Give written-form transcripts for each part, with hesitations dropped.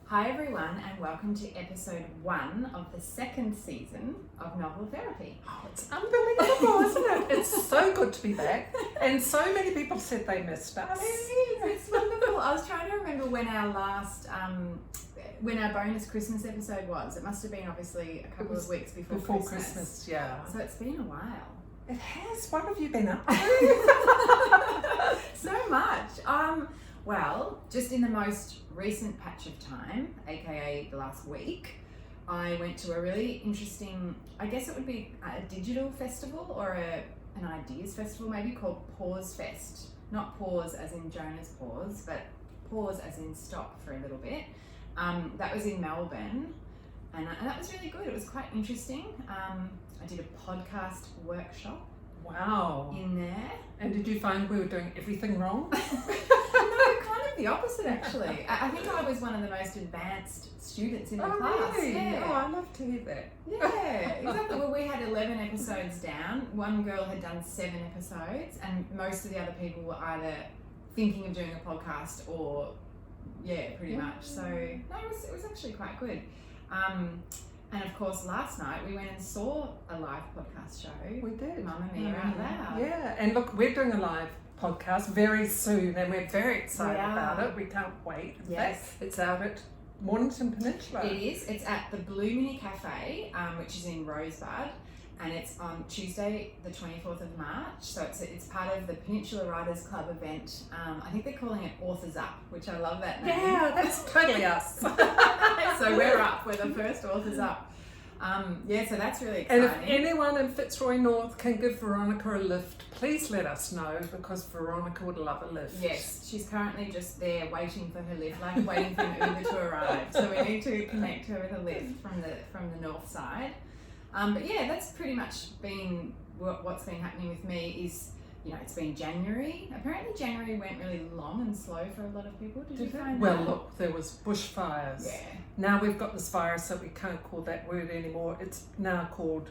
Hi everyone, and welcome to episode 1 of the second season of Novel Therapy. Oh, it's unbelievable, isn't it? It's so good to be back. And so many people said they missed us. It is, it's wonderful. I was trying to remember when our last, when our bonus Christmas episode was. It must have been obviously a couple of weeks before Christmas. Yeah. So it's been a while. It has. What have you been up to? So much. Well, just in the most recent patch of time, aka the last week, I went to a really interesting, I guess it would be a digital festival or an ideas festival maybe, called Pause Fest. Not pause as in Jonah's pause, but pause as in stop for a little bit. That was in Melbourne, and that was really good. It was quite interesting. I did a podcast workshop. Wow. In there. And did you find we were doing everything wrong? No, kind of the opposite actually. I think I was one of the most advanced students in the class. Really? Yeah. Oh, I love to hear that. Yeah, exactly. Well, we had 11 episodes down. One girl had done 7 episodes, and most of the other people were either thinking of doing a podcast or, pretty much. So, no, it was actually quite good. And of course, last night we went and saw a live podcast show. We did. Mamma Mia Out Loud. Yeah, and look, we're doing a live podcast very soon, and we're very excited about it. We can't wait. Yes. It's out at Mornington Peninsula. It is. It's at the Blue Mini Cafe, which is in Rosebud, and it's on Tuesday, the 24th of March. So it's part of the Peninsula Writers Club event. I think they're calling it Authors Up, which I love that name. Yeah, that's totally us. So we're up. We're the first Authors Up. So that's really exciting. And if anyone in Fitzroy North can give Veronica a lift, please let us know, because Veronica would love a lift. Yes, she's currently just there waiting for her lift, like waiting for an Uber to arrive. So we need to connect her with a lift from the north side. But yeah, that's pretty much been what's been happening with me. Is, it's been January. Apparently January went really long and slow for a lot of people. Did you find that? Well, look, there was bushfires. Yeah. Now we've got this virus that we can't call that word anymore. It's now called,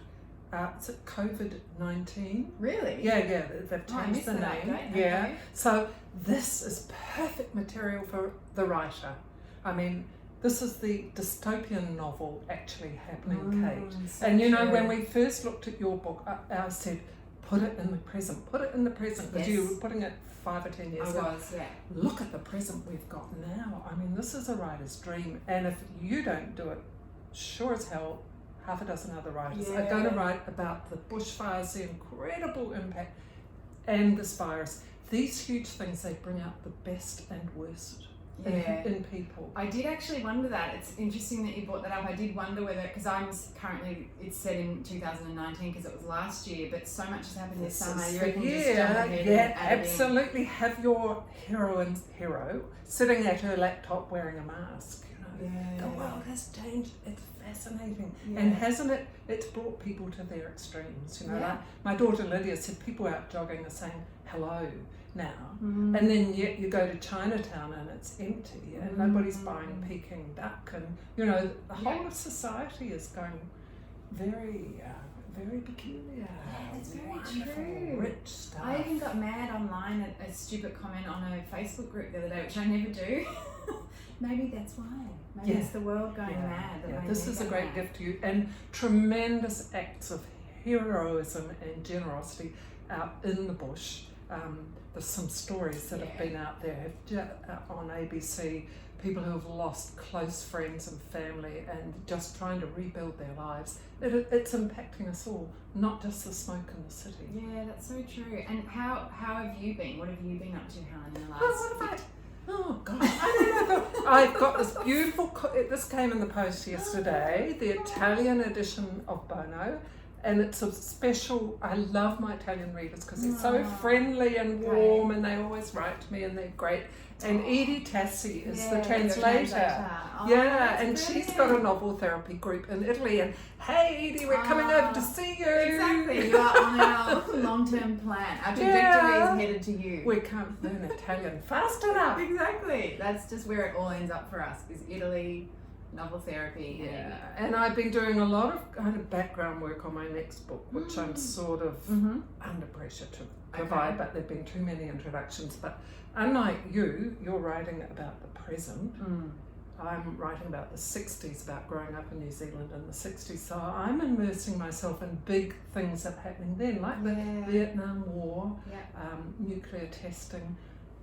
is it COVID-19? Really? Yeah, they've changed the name. Update. Yeah. Okay. So this is perfect material for the writer. I mean, this is the dystopian novel actually happening, Kate. So and true. when we first looked at your book, I said, put it in the present, because you were putting it 5 or 10 years ago. I was, yeah. Look at the present we've got now. I mean, this is a writer's dream, and if you don't do it, sure as hell, half a dozen other writers are going to write about the bushfires, the incredible impact, and this virus. These huge things, they bring out the best and worst in people. I did actually wonder that. It's interesting that you brought that up. I did wonder whether, because it's set in 2019 because it was last year, but so much has happened this summer. You reckon just jump ahead and add absolutely. Have your hero sitting at her laptop wearing a mask. The world has changed. It's fascinating, and hasn't it? It's brought people to their extremes. Like my daughter Lydia said, people out jogging are saying hello now, and then you go to Chinatown and it's empty, and nobody's buying Peking duck, and the whole of society is going very, very peculiar. Yeah, that's very wonderful, true. Rich stuff. I even got mad online at a stupid comment on a Facebook group the other day, which I never do. Maybe that's why. Maybe it's the world going mad. This is a great gift to you, and tremendous acts of heroism and generosity out in the bush. There's some stories that have been out there on ABC, people who have lost close friends and family and just trying to rebuild their lives. It's impacting us all, not just the smoke in the city. Yeah, that's so true. And how have you been? What have you been up to, Helen, in the last Oh God, I don't know. I've got this beautiful, this came in the post yesterday, the Italian edition of Bono. And it's a special, I love my Italian readers because they're so friendly and warm, and they always write to me and they're great. And Edie Tassi is the translator. And she's got a novel therapy group in Italy. And hey Edie, we're coming over to see you. Exactly, you are on our long-term plan. Our trajectory is headed to you. We can't learn Italian fast enough. Exactly, that's just where it all ends up for us, is Italy, novel therapy. And I've been doing a lot of kind of background work on my next book, which I'm sort of under pressure to provide, but there've been too many introductions. But unlike you're writing about the present. I'm writing about the 60s, about growing up in New Zealand in the 60s. So I'm immersing myself in big things that are happening then, like the Vietnam War, nuclear testing.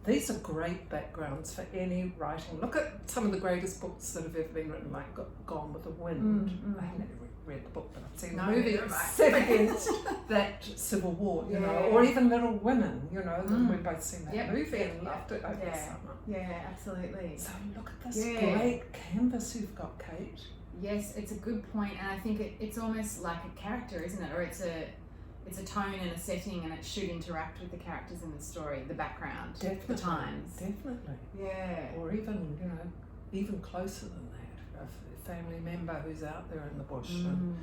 These are great backgrounds for any writing. Look at some of the greatest books that have ever been written, like Gone with the Wind. I haven't read the book, but I've seen the movie set against that Civil War, you know, or even Little Women, you know, we've both seen that movie and loved it over the summer. Yeah, absolutely. So look at this great canvas you've got, Kate. Yes, it's a good point, and I think it's almost like a character, isn't it? Or it's a tone and a setting, and it should interact with the characters in the story, the background, Definitely, the times. Definitely. Yeah. Or even, you know, even closer than that, a family member who's out there in the bush. And,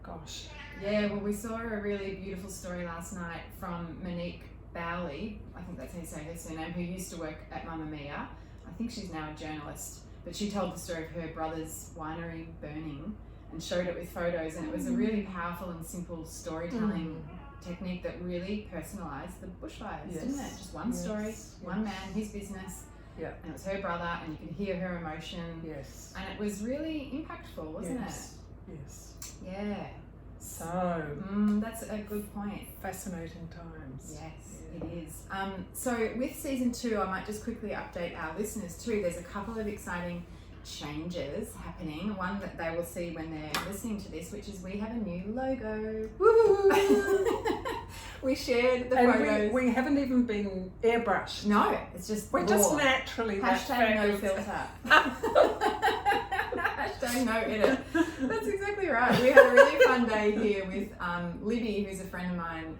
gosh. Yeah, well, we saw a really beautiful story last night from Monique Bowley, I think that's how you say her surname, who used to work at Mamma Mia. I think she's now a journalist, but she told the story of her brother's winery burning and showed it with photos, and it was a really powerful and simple storytelling technique that really personalised the bushfires, didn't it? Just one story, one man, his business, and it was her brother, and you could hear her emotion, and it was really impactful, wasn't it? Yes. Yeah. So, that's a good point. Fascinating times. Yes, it is. So with season 2, I might just quickly update our listeners too. There's a couple of exciting changes happening. One that they will see when they're listening to this, which is we have a new logo. Woo! We shared the photos. We haven't even been airbrushed. No, it's just we're just naturally hashtag no filter. Hashtag no edit. That's exactly right. We had a really fun day here with Libby, who's a friend of mine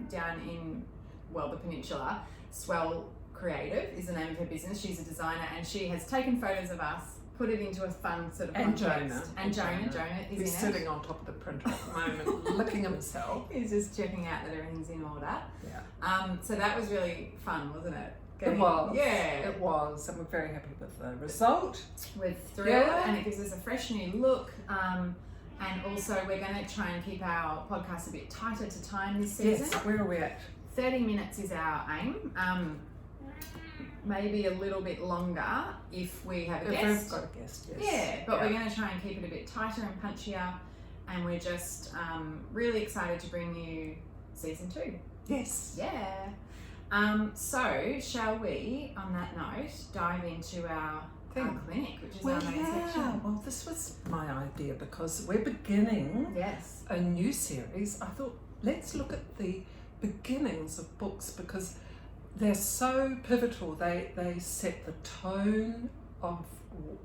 down in, the Peninsula. Swell Creative is the name of her business. She's a designer, and she has taken photos of us, put it into a fun sort of context. Jonah is He's sitting on top of the printer at the moment, licking himself. He's just checking out that everything's in order. Yeah. So that was really fun, wasn't it? It was. Yeah. It was, and we're very happy with the result. We're thrilled, and it gives us a fresh new look. And also, we're going to try and keep our podcast a bit tighter to time this season. Yes, where are we at? 30 minutes is our aim. Maybe a little bit longer if we have a guest. We've got a guest, yes. Yeah, but we're going to try and keep it a bit tighter and punchier, and we're just really excited to bring you season 2. Yes. Yeah. So, shall we, on that note, dive into our clinic, which is our main section? Well, this was my idea because we're beginning a new series. I thought, let's look at the beginnings of books because they're so pivotal. They set the tone of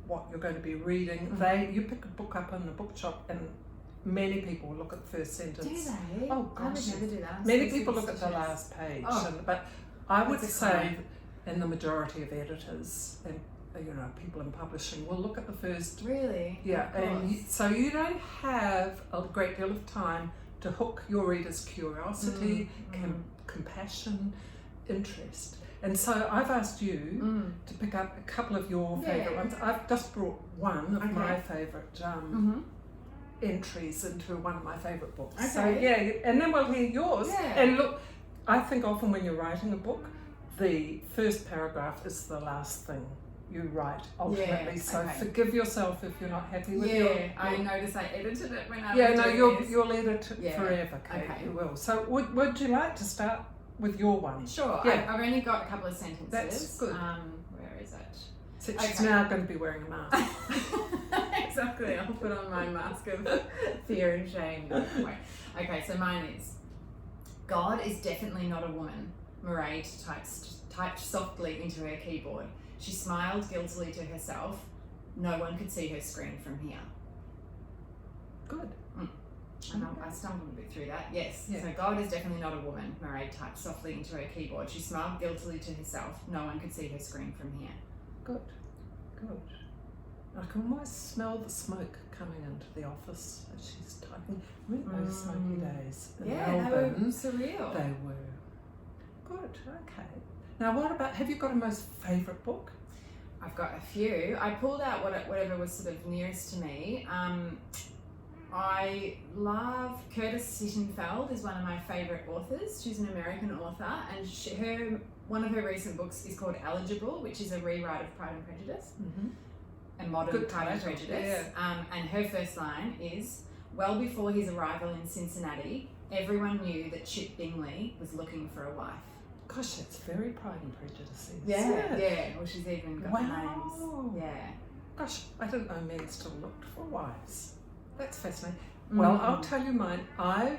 what you're going to be reading. You pick a book up in the bookshop and many people look at the first sentence. Do they? Oh gosh, I would never do that. Many people look at the last page. But I would say, in the majority of editors and people in publishing will look at the first. Really? Yeah, so you don't have a great deal of time to hook your reader's curiosity, compassion, interest. And so I've asked you to pick up a couple of your favourite ones. I've just brought one of my favourite entries into one of my favourite books. Okay. So and then we'll hear yours. Yeah. And look, I think often when you're writing a book, the first paragraph is the last thing you write ultimately. So forgive yourself if you're not happy with your I noticed I edited it when I was doing this. You'll edit it forever, Kate. Okay. You will. So would you like to start with your one? Sure. Yeah. I've only got a couple of sentences. That's good. Where is it? So she's now going to be wearing a mask. Exactly. I'll put on my mask of fear and shame. No, okay, so mine is: God is definitely not a woman. Mairead typed softly into her keyboard. She smiled guiltily to herself. No one could see her screen from here. Good. I stumbled a bit through that. Yes. Yeah. So God is definitely not a woman. Mairead typed softly into her keyboard. She smiled guiltily to herself. No one could see her screen from here. Good. I can almost smell the smoke coming into the office as she's typing. Remember those smoky days in Melbourne? They were surreal. They were. Good, okay. Now what about, have you got a most favourite book? I've got a few. I pulled out whatever was sort of nearest to me. I love Curtis Sittenfeld, is one of my favourite authors. She's an American author, and one of her recent books is called Eligible, which is a rewrite of Pride and Prejudice. And modern Good Pride and title, Prejudice. And her first line is, well before his arrival in Cincinnati, everyone knew that Chip Bingley was looking for a wife. Gosh, that's very Pride and Prejudice. Yeah. Well, she's even got Wow. names. Yeah. Gosh, I didn't know men still looked for wives. That's fascinating. Well, I'll tell you mine. I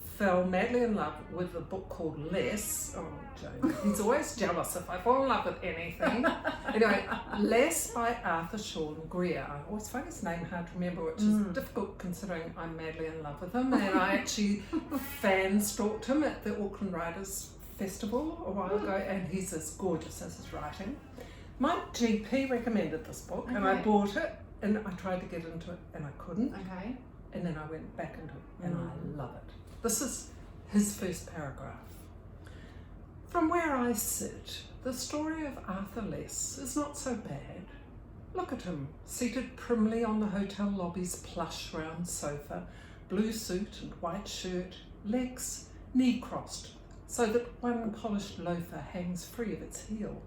fell madly in love with a book called Less. Oh, Joan, he's always jealous if I fall in love with anything. Anyway, Less by Arthur Sean Greer. I always find his name hard to remember, which is difficult considering I'm madly in love with him. And I actually fan-stalked him at the Auckland Writers' Festival a while ago, and he's as gorgeous as his writing. My GP recommended this book, and I bought it, and I tried to get into it, and I couldn't. Okay. And then I went back into it, and I love it. This is his first paragraph. From where I sit, the story of Arthur Less is not so bad. Look at him, seated primly on the hotel lobby's plush round sofa, blue suit and white shirt, legs knee-crossed, so that one polished loafer hangs free of its heel.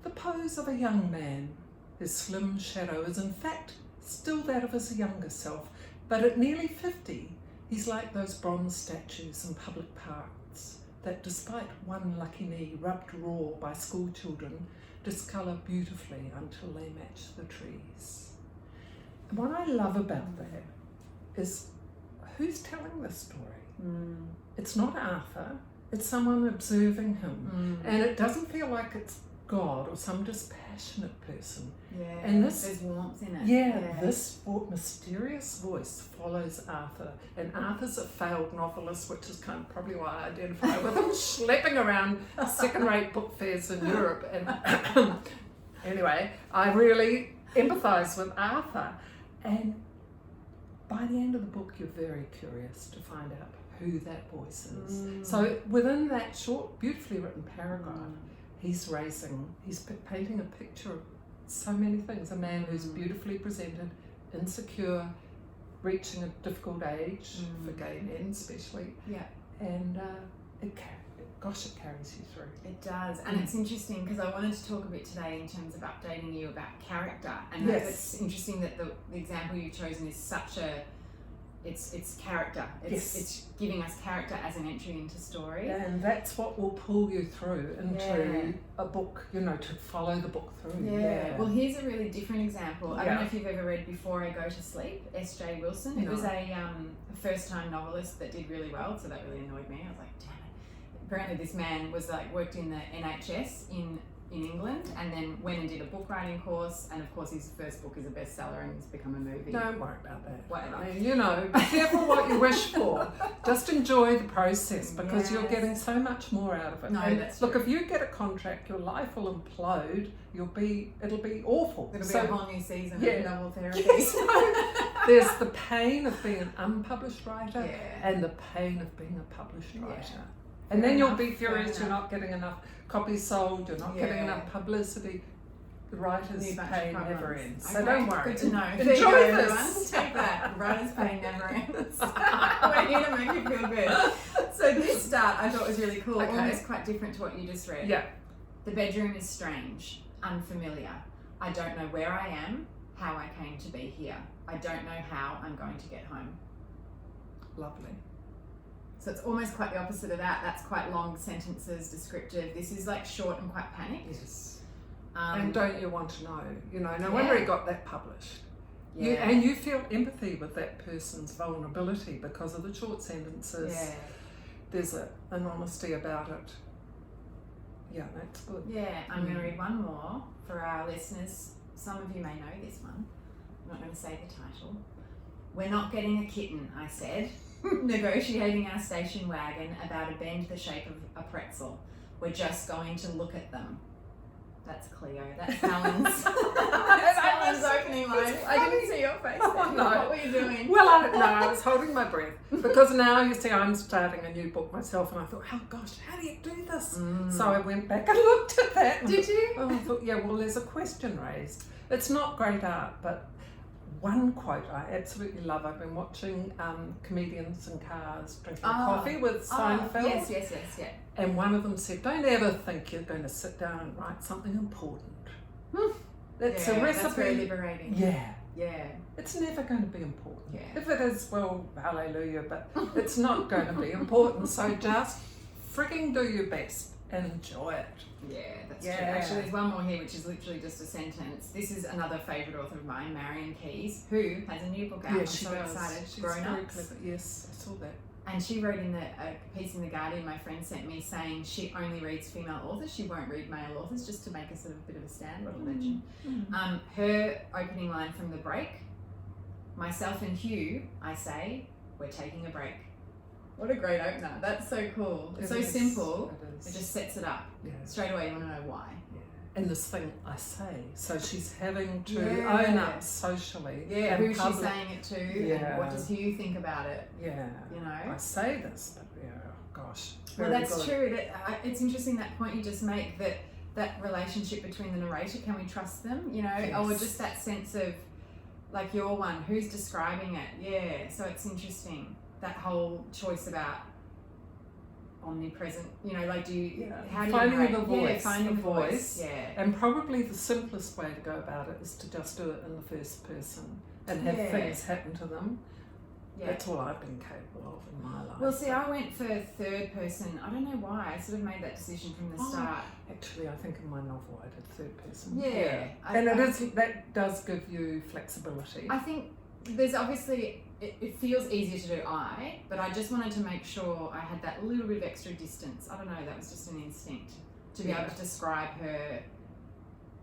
The pose of a young man. His slim shadow is in fact still that of his younger self, but at nearly 50, he's like those bronze statues in public parks that, despite one lucky knee rubbed raw by school children, discolour beautifully until they match the trees. And what I love about that is who's telling this story? It's not Arthur, it's someone observing him. And it doesn't feel like it's God or some dispassionate person. Yeah, and this, there's warmth in it. This mysterious voice follows Arthur, and Arthur's a failed novelist, which is kind of probably why I identify with him, schlepping around second-rate book fairs in Europe. And anyway, I really empathise with Arthur, and by the end of the book, you're very curious to find out who that voice is. So within that short, beautifully written paragraph, he's painting a picture of so many things. A man who's beautifully presented, insecure, reaching a difficult age, for gay men especially. Yeah. And it carries you through. It does. And it's interesting because I wanted to talk a bit today in terms of updating you about character. And it's interesting that the example you've chosen is such a... It's character. It's giving us character as an entry into story. And that's what will pull you through into a book, to follow the book through. Yeah. Well, here's a really different example. I don't know if you've ever read Before I Go to Sleep, S.J. Wilson. It was a first-time novelist that did really well, so that really annoyed me. I was like, damn it. Apparently this man was worked in the NHS in England, and then went and did a book writing course, and of course his first book is a bestseller and it's become a movie. Don't worry about that. Whatever. I mean, be careful what you wish for. Just enjoy the process, because you're getting so much more out of it. No, and that's look, true. if you get a contract, your life will implode. It'll be awful. It'll be a whole new season of novel therapy. There's the pain of being an unpublished writer and the pain of being a published writer. And then you'll be furious you're not getting enough copies sold, you're not getting enough publicity. The writer's pay never ends. So don't worry. Good to know. Enjoy this. Take that. Writer's pay never ends. We're here to make you feel good. So this start I thought was really cool. Almost quite different to what you just read. Yeah. The bedroom is strange, unfamiliar. I don't know where I am, how I came to be here. I don't know how I'm going to get home. Lovely. So it's almost quite the opposite of that. That's quite long sentences, descriptive. This is short and quite panicked. Yes. And don't you want to know? No wonder he got that published. Yeah. And you feel empathy with that person's vulnerability because of the short sentences. Yeah. There's an honesty about it. Yeah, that's good. Yeah, I'm going to read one more for our listeners. Some of you may know this one. I'm not going to say the title. We're not getting a kitten, I said, negotiating our station wagon about a bend the shape of a pretzel. We're just going to look at them. That's Cleo. That's Helen's. That's Helen's opening line. I didn't see your face. Oh, no. What were you doing? Well, I was holding my breath because now you see I'm starting a new book myself, and I thought, oh gosh, how do you do this? So I went back and looked at that. Did you? I thought, there's a question raised. It's not great art, but one quote I absolutely love. I've been watching comedians in cars drinking coffee with Seinfeld. Yes. And one of them said, don't ever think you're going to sit down and write something important. It's a recipe. That's very liberating. Yeah. Yeah. It's never going to be important. Yeah. If it is, well, hallelujah, but it's not going to be important. So just frigging do your best and enjoy it. Yeah, that's true. Actually, there's one more here, which is literally just a sentence. This is another favourite author of mine, Marion Keyes, who has a new book out. I'm so excited. She's Grown very Ups. clever. Yes, I saw that. And she wrote in a piece in The Guardian, my friend sent me, saying she only reads female authors. She won't read male authors, just to make a sort of bit of a stand. What a legend. Her opening line from The Break, myself and Hugh, I say, we're taking a break. What a great opener. That's so cool. It's so simple. It just sets it up. Yeah. Straight away, you want to know why. Yeah. And this thing, I say. So she's having to own up socially. Yeah, who's she saying it to? Yeah. And what does Hugh think about it? Yeah. You know? I say this, but yeah, gosh. Well, that's true. It's interesting that point you just make, that relationship between the narrator, can we trust them? You know? Yes. Or just that sense of, like your one, who's describing it? Yeah, so it's interesting. That whole choice about omnipresent, you know, like how do finding you the voice, yeah, finding the voice, yeah. And probably the simplest way to go about it is to just do it in the first person and have things happen to them. Yeah. That's all I've been capable of in my life. Well, see, I went for third person. I don't know why. I sort of made that decision from the start. Actually, I think in my novel I did third person. Yeah. And that does give you flexibility. I think there's obviously, it feels easier to do I, but I just wanted to make sure I had that little bit of extra distance. I don't know, that was just an instinct to be able to describe her.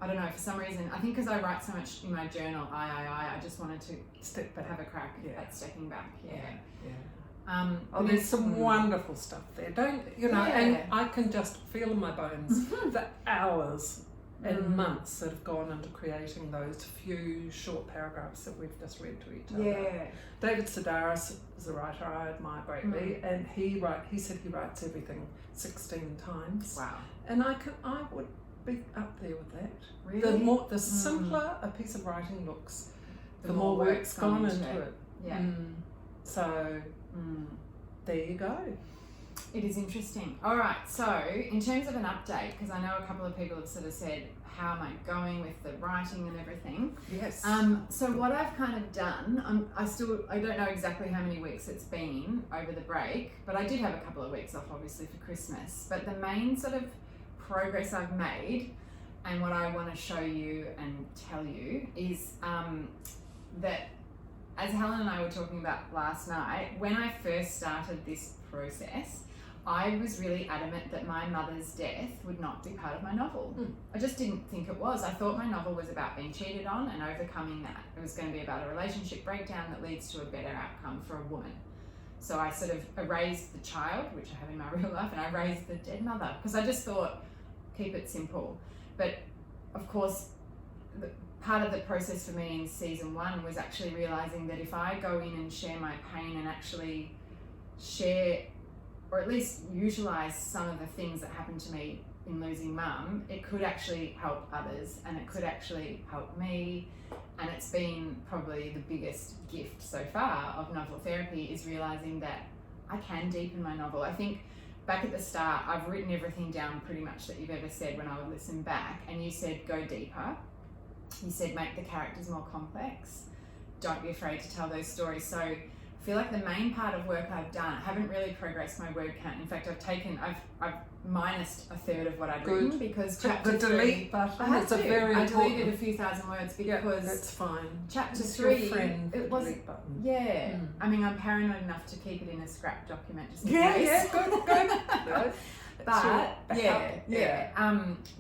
I don't know, for some reason, I think because I write so much in my journal, I just wanted to step back, have a crack at stepping back. There's some wonderful stuff there. And I can just feel in my bones the hours and months that have gone into creating those few short paragraphs that we've just read to each other. Yeah. David Sedaris is a writer I admire greatly, and he said he writes everything 16 times. Wow. And I would be up there with that. Really? The simpler a piece of writing looks, the more work's gone into it. Yeah. So there you go. It is interesting. All right, so in terms of an update, because I know a couple of people have sort of said, how am I going with the writing and everything? Yes. So what I've kind of done, I don't know exactly how many weeks it's been over the break, but I did have a couple of weeks off, obviously, for Christmas. But the main sort of progress I've made, and what I want to show you and tell you, is that, as Helen and I were talking about last night, when I first started this process, I was really adamant that my mother's death would not be part of my novel. I just didn't think it was. I thought my novel was about being cheated on and overcoming that. It was going to be about a relationship breakdown that leads to a better outcome for a woman. So I sort of erased the child, which I have in my real life, and I raised the dead mother, because I just thought, keep it simple. But of course, part of the process for me in season 1 was actually realizing that if I go in and share my pain and actually share, or at least utilize some of the things that happened to me in losing mum, it could actually help others, and it could actually help me. And it's been probably the biggest gift so far of novel therapy, is realizing that I can deepen my novel. I think back at the start, I've written everything down pretty much that you've ever said when I would listen back, and you said go deeper. You said make the characters more complex. Don't be afraid to tell those stories. So I feel like the main part of work I've done, I haven't really progressed my word count. In fact, I've minused a third of what I'd written, because chapter 3, delete button. It's a very I important. deleted a few thousand words because that's fine. Chapter It's 3, your friend, it the was delete button. Yeah. I mean, I'm paranoid enough to keep it in a scrap document just in Yeah, case. good. But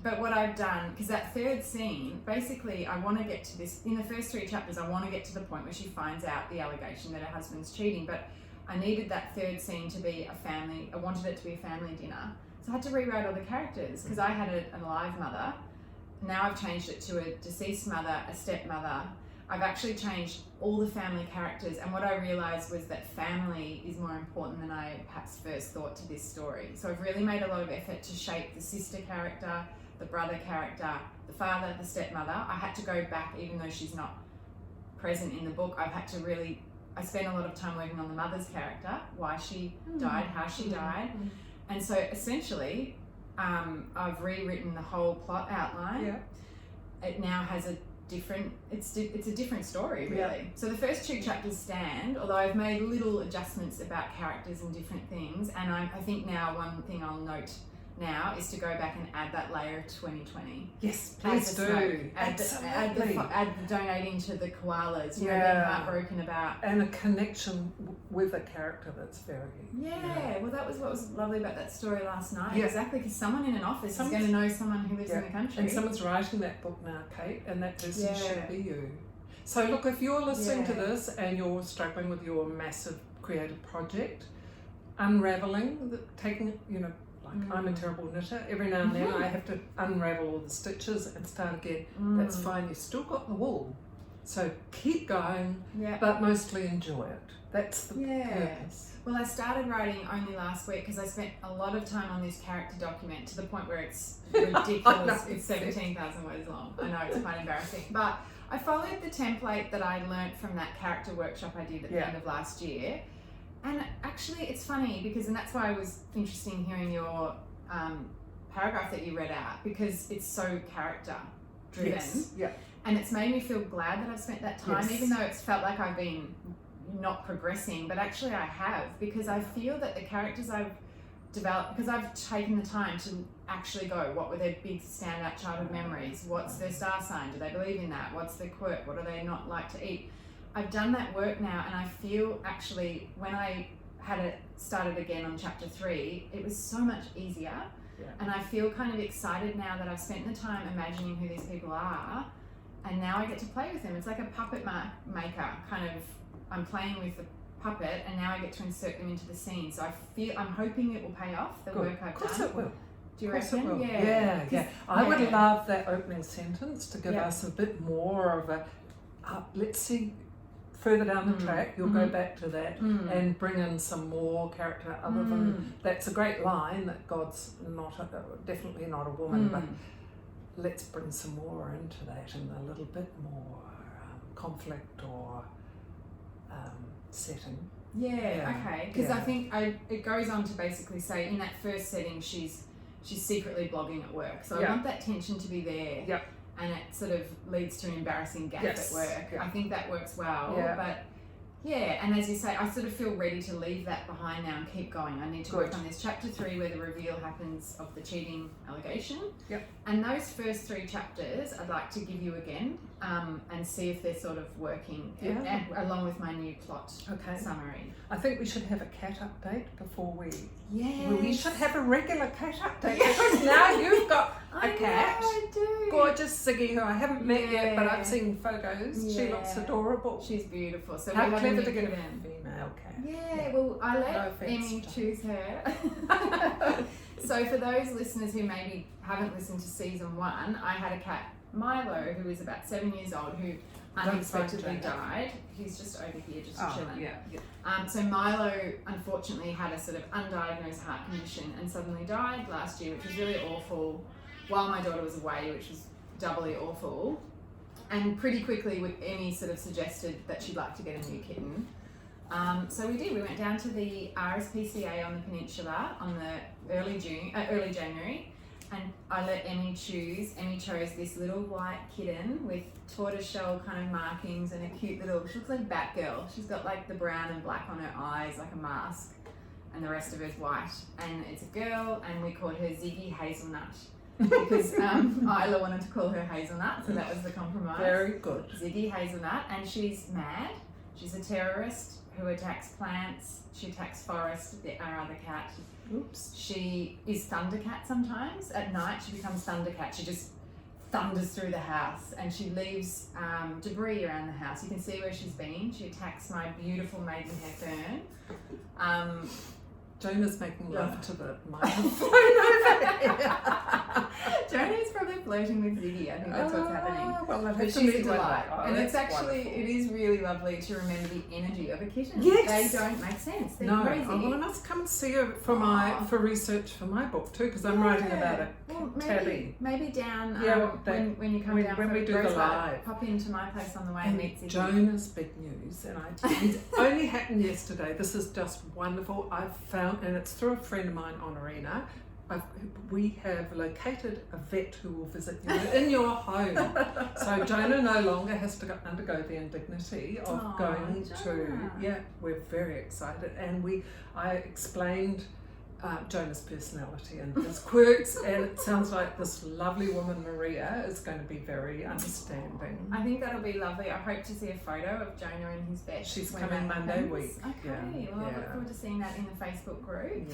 but what I've done, because that third scene, basically I want to get to this, in the first 3 chapters I want to get to the point where she finds out the allegation that her husband's cheating, but I needed that third scene to be I wanted it to be a family dinner. So I had to rewrite all the characters, because I had an alive mother. Now I've changed it to a deceased mother, a stepmother. I've actually changed all the family characters, and what I realised was that family is more important than I perhaps first thought to this story. So I've really made a lot of effort to shape the sister character, the brother character, the father, the stepmother. I had to go back, even though she's not present in the book, I spent a lot of time working on the mother's character, why she died, how she died. And so essentially, I've rewritten the whole plot outline. Yeah. It now has different. It's a different story, really. Yeah. So the first 2 chapters stand, although I've made little adjustments about characters and different things. And I think now one thing I'll note now is to go back and add that layer of 2020. Yes, Add please the do. smoke, Absolutely. add the donating to the koalas. You know, Yeah. being heartbroken about. And a connection with a character that's very... Yeah, well, that was what was lovely about that story last night. Yeah. Exactly, because someone in an office is Someone's- going to know someone who lives in the country. And someone's writing that book now, Kate, and that person Yeah. should be you. So look, if you're listening to Yeah. this and you're struggling with your massive creative project, unraveling, taking, I'm a terrible knitter. Every now and then I have to unravel all the stitches and start again. That's fine. You've still got the wool. So keep going, Yeah. but mostly enjoy it. That's the Yeah. purpose. Well, I started writing only last week because I spent a lot of time on this character document to the point where it's ridiculous. It's 17,000 words long. I know, it's quite embarrassing. But I followed the template that I learnt from that character workshop I did at the end of last year. And actually, it's funny because, and that's why it was interesting hearing your paragraph that you read out, because it's so character driven. Yes. Yeah. And it's made me feel glad that I've spent that time, Yes. even though it's felt like I've been not progressing, but actually I have, because I feel that the characters I've developed, because I've taken the time to actually go, what were their big standout childhood memories? What's their star sign? Do they believe in that? What's their quirk? What do they not like to eat? I've done that work now, and I feel actually when I had it started again on chapter 3, it was so much easier. Yeah. And I feel kind of excited now that I've spent the time imagining who these people are, and now I get to play with them. It's like a puppet maker kind of. I'm playing with the puppet, and now I get to insert them into the scene. So I'm hoping it will pay off, the work I've Of course done. it will. Do you Of course it reckon? will. Yeah. Yeah. I would yeah. love that opening sentence to give Yeah. us a bit more of a, let's see, further down the track, you'll go back to that and bring in some more character other than, that's a great line that God's definitely not a woman, but let's bring some more into that and a little bit more conflict or setting. Yeah, okay. Because Yeah. I think it goes on to basically say in that first setting she's secretly blogging at work. So I Yeah. want that tension to be there. Yep. And it sort of leads to an embarrassing gaffe Yes. at work. Yeah. I think that works well. Yeah. But yeah, and as you say, I sort of feel ready to leave that behind now and keep going. I need to work Good. on this chapter 3 where the reveal happens of the cheating allegation. Yep. And those first 3 chapters I'd like to give you again and see if they're sort of working Yeah. along with my new plot Okay. summary. I think we should have a cat update before we... Yeah. We should have a regular cat update because now you've got a cat. I do. Gorgeous Ziggy, who I haven't met yet, but Yeah. I've seen photos. She Yeah. looks adorable. She's beautiful. So How we have clever new to get a kitten. female cat. Yeah, well, I No let offense, Emmy John. choose her. So for those listeners who maybe haven't listened to season 1, I had a cat, Milo, who was about 7 years old, who unexpectedly Don't say died. He's just over here, just chilling. yeah. So Milo unfortunately had a sort of undiagnosed heart condition and suddenly died last year, which was really awful, while my daughter was away, which was doubly awful. And pretty quickly, Emmy sort of suggested that she'd like to get a new kitten. So we did. We went down to the RSPCA on the peninsula on the early January, and I let Emmy choose. Emmy chose this little white kitten with tortoiseshell kind of markings and a cute little, she looks like Batgirl. She's got like the brown and black on her eyes like a mask, and the rest of her's white. And it's a girl, and we called her Ziggy Hazelnut because Isla wanted to call her Hazelnut, so that was the compromise. Very good. Ziggy Hazelnut, and she's mad. She's a terrorist who attacks plants. She attacks Forrest, our other cat. Oops. She is Thundercat sometimes. At night, she becomes Thundercat. She just thunders through the house, and she leaves debris around the house. You can see where she's been. She attacks my beautiful maidenhair fern. Jonah's making love to the microphone. Jonah's probably flirting with Ziggy. I think that's what's happening. Well, I've But had to she's a meet one delight. day. Oh, And it's that's actually, wonderful. it is really lovely to remember the energy of a kitten. Yes. They don't make sense. They're No, crazy. well, I must come and see her for research for my book too, because I'm writing about it. Well, Tabby. maybe down Yeah, when you come when- down when for we do the Rosebud, live. pop into my place on the way and meet Ziggy. Jonah's big news, and it only happened yesterday. This is just wonderful. I've found, and it's through a friend of mine, Honorina, we have located a vet who will visit you in your home. So Jonah no longer has to undergo the indignity of going Jonah. to. Yeah, we're very excited, and I explained Jonah's personality and his quirks, and it sounds like this lovely woman Maria is going to be very understanding. I think that'll be lovely. I hope to see a photo of Jonah and his vet. She's when coming that Monday happens. week. Okay, Yeah, well I look yeah. forward to seeing that in the Facebook group.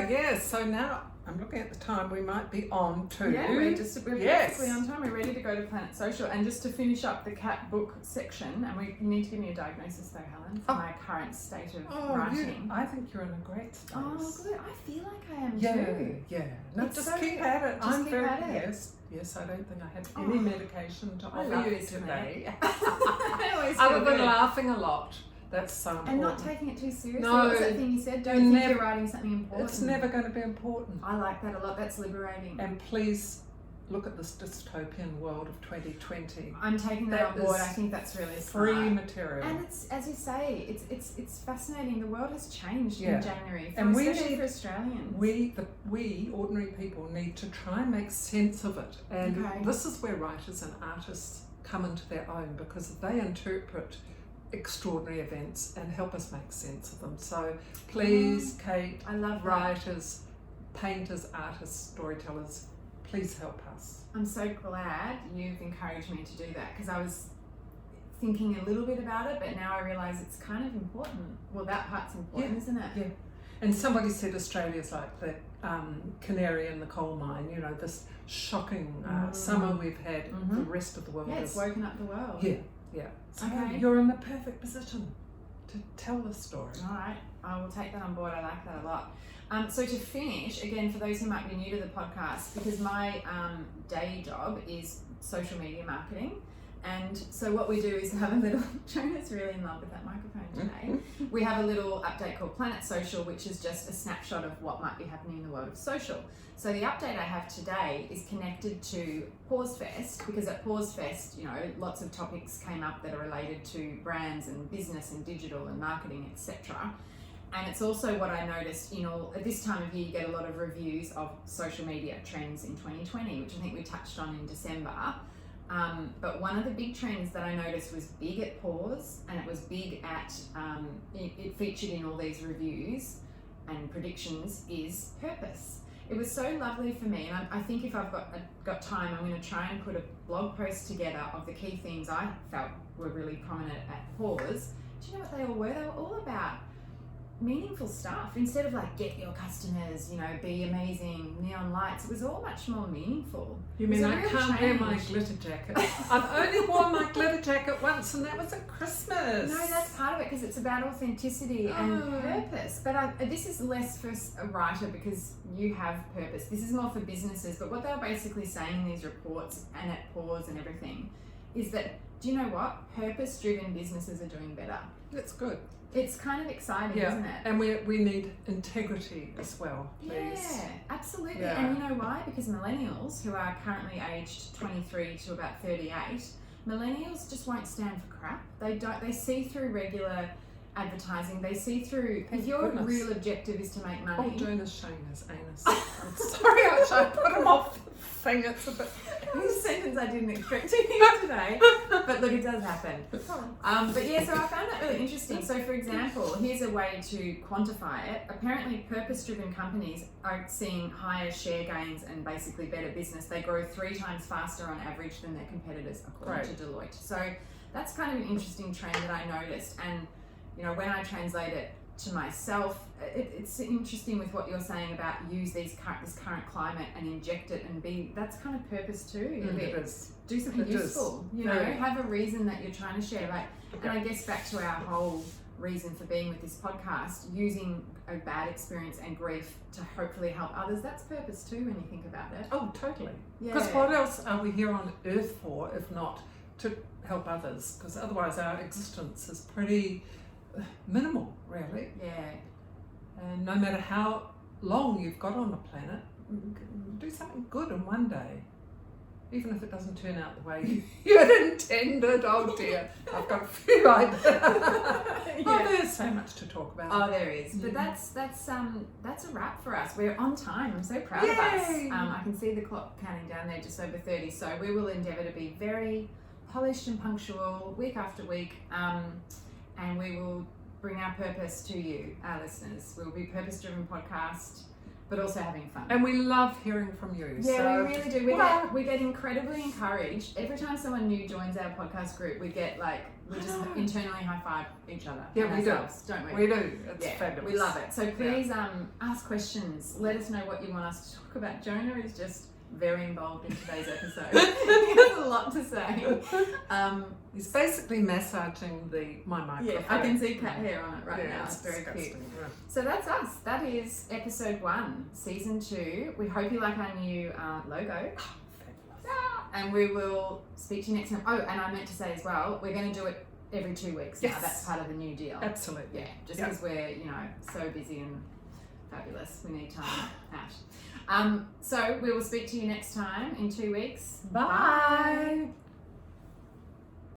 Yes. So now I'm looking at the time. We might be on to. Yeah, we're Yes. perfectly on time. We're ready to go to Planet Social. And just to finish up the cat book section, and you need to give me a diagnosis though, Helen, for my current state of writing. I think you're in a great space. Oh, good. I feel like I am Yeah, too. yeah. No, It's just so keep good. at it. Just I'm keep very at it. Yes. I don't think I have any medication to I offer love you this today. I always Other feel than good. laughing a lot. That's so important. And not taking it too seriously. No, What was that thing you said? Don't think you're writing something important. It's never going to be important. I like that a lot. That's liberating. And please look at this dystopian world of 2020. I'm taking that on board. I think that's really free smart. material. And it's, as you say, it's fascinating. The world has changed Yeah. in January, And we especially need- for Australians. We ordinary people need to try and make sense of it. And Okay. this is where writers and artists come into their own, because they interpret extraordinary events and help us make sense of them. So please, Kate, I love that. writers, painters, artists, storytellers, please help us. I'm so glad you've encouraged me to do that, because I was thinking a little bit about it, but now I realise it's kind of important. Well, that part's important, isn't it? Yeah. And somebody said Australia's like the canary in the coal mine, you know, this shocking summer we've had. The rest of the world Yeah, it's is... woken up the world. Yeah. So Okay. you're in the perfect position to tell the story. All right, I will take that on board. I like that a lot. So to finish, again, for those who might be new to the podcast, because my day job is social media marketing, and so what we do is have a little, Jonah's really in love with that microphone today. We have a little update called Planet Social, which is just a snapshot of what might be happening in the world of social. So the update I have today is connected to Pause Fest, because at Pause Fest, you know, lots of topics came up that are related to brands and business and digital and marketing, etc. And it's also what I noticed, at this time of year, you get a lot of reviews of social media trends in 2020, which I think we touched on in December. But one of the big trends that I noticed was big at Pause, and it was big at, it featured in all these reviews and predictions, is purpose. It was so lovely for me, and I think if I've got time, I'm going to try and put a blog post together of the key themes I felt were really prominent at Pause. Do you know what they all were? They were all about meaningful stuff. Instead of like, get your customers, be amazing, neon lights, it was all much more meaningful. You mean I It was a real can't wear my change. glitter jacket? I've only worn my glitter jacket once, and that was at Christmas. No, that's part of it, because it's about authenticity and purpose. But this is less for a writer, because you have purpose. This is more for businesses. But what they're basically saying in these reports and at Pause and everything is that, do you know what? Purpose-driven businesses are doing better. That's good. It's kind of exciting, isn't it? And we need integrity as well, please. Yeah, absolutely. Yeah. And you know why? Because millennials, who are currently aged 23 to about 38, millennials just won't stand for crap. They see through regular advertising. They see through, Thank if your goodness. real objective is to make Oh, money. Jonah's showing his anus. I'm sorry, I put him off the thing. It's a bit... This sentence I didn't expect to hear today, but look, it does happen. But yeah, so I found that really interesting. So for example, here's a way to quantify it. Apparently purpose-driven companies are seeing higher share gains and basically better business. They grow 3 times faster on average than their competitors, according to Deloitte. So that's kind of an interesting trend that I noticed. And when I translate it to myself, it's interesting with what you're saying about use this current climate and inject it and that's kind of purpose too. It is. Do something It useful, is. have a reason that you're trying to share. And I guess back to our whole reason for being with this podcast, using a bad experience and grief to hopefully help others, that's purpose too when you think about it. Oh, totally. Yeah. Because what else are we here on earth for if not to help others? Because otherwise our existence is pretty minimal, really. Yeah. And no matter how long you've got on the planet, do something good in one day. even if it doesn't turn out the way you had intended. Oh dear, I've got a few ideas. Oh, there's so much to talk about. Oh, there is. But that's a wrap for us. We're on time. I'm so proud of us. I can see the clock counting down there, just over 30. So we will endeavour to be very polished and punctual week after week, and we will bring our purpose to you, our listeners. We'll be purpose-driven podcast, but also having fun. And we love hearing from you. Yeah, so, we really do. We get incredibly encouraged. Every time someone new joins our podcast group, we get we just internally high five each other. Yeah, we ourselves, don't we? We do. It's fabulous. We love it. So please ask questions. Let us know what you want us to talk about. Jonah is just very involved in today's episode. He has a lot to say. He's basically massaging my microphone. Yeah, I can see cat hair on it right now. It's It's very disgusting. cute. Yeah. So that's us. That is episode 1, season 2. We hope you like our new logo. And we will speak to you next time. Oh, and I meant to say as well, we're going to do it every 2 weeks now. Yes. That's part of the new deal. Absolutely. Yeah, just because we're, so busy and fabulous. We need time out. So we will speak to you next time in 2 weeks. Bye.